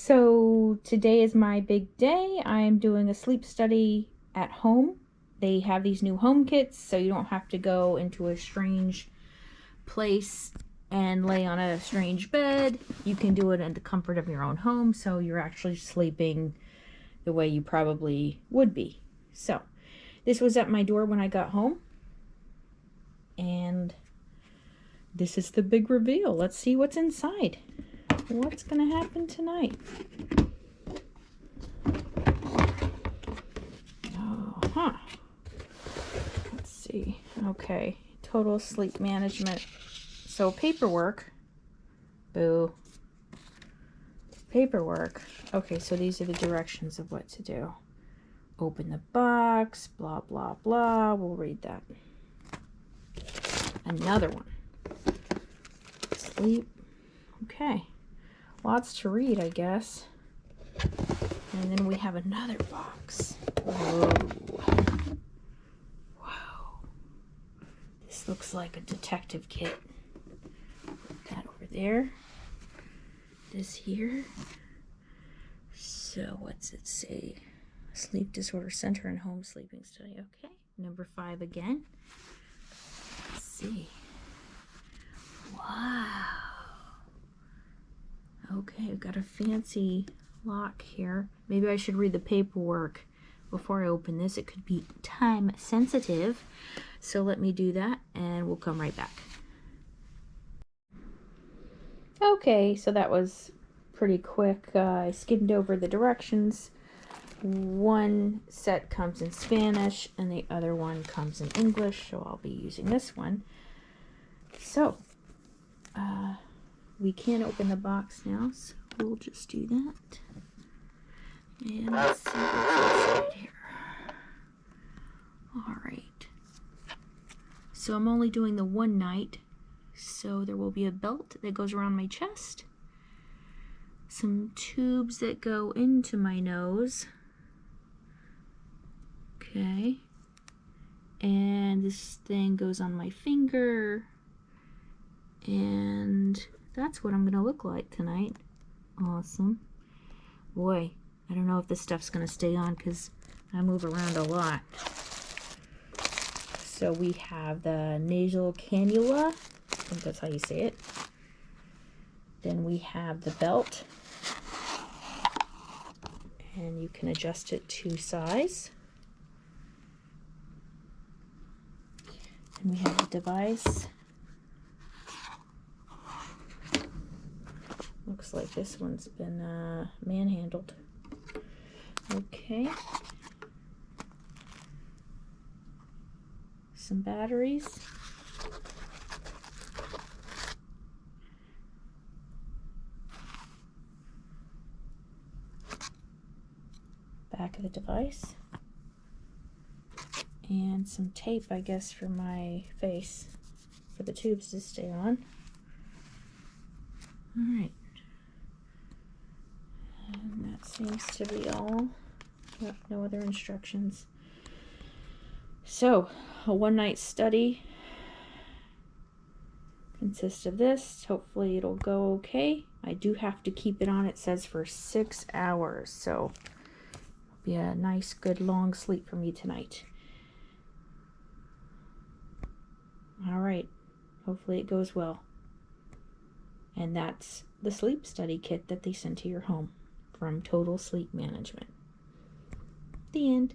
So today is my big day. I'm doing a sleep study at home. They have these new home kits, so you don't have to go into a strange place and lay on a strange bed. You can do it in the comfort of your own home, so you're actually sleeping the way you probably would be. So this was at my door when I got home, and this is the big reveal. Let's see what's inside. What's gonna happen tonight? Let's see. Okay, total sleep management. So paperwork. Boo. Paperwork. Okay, so these are the directions of what to do. Open the box, blah, blah, blah. We'll read that. Another one. Sleep. Okay. Lots to read, I guess. And then we have another box. Whoa. Wow. This looks like a detective kit. Put that over there. This here. So what's it say? Sleep Disorder Center and Home Sleeping Study. Okay. Number 5 again. Let's see. Wow. Okay, I've got a fancy lock here. Maybe I should read the paperwork before I open this. It could be time sensitive. So let me do that and we'll come right back. Okay, so that was pretty quick. I skimmed over the directions. One set comes in Spanish and the other one comes in English, so I'll be using this one. So, we can open the box now, so we'll just do that. And let's see what's inside here. Alright. So I'm only doing the one night, so there will be a belt that goes around my chest. Some tubes that go into my nose. Okay. And this thing goes on my finger. And that's what I'm gonna look like tonight. Awesome. Boy, I don't know if this stuff's gonna stay on because I move around a lot. So we have the nasal cannula. I think that's how you say it. Then we have the belt. And you can adjust it to size. And we have the device. Looks like this one's been manhandled. Okay. Some batteries. Back of the device. And some tape, I guess, for my face, for the tubes to stay on. Alright. And that seems to be all. Yep, no other instructions. So, a one-night study consists of this. Hopefully it'll go okay. I do have to keep it on, it says, for 6 hours. So, it'll be a nice, good, long sleep for me tonight. Alright, hopefully it goes well. And that's the sleep study kit that they sent to your home from Total Sleep Management. The end.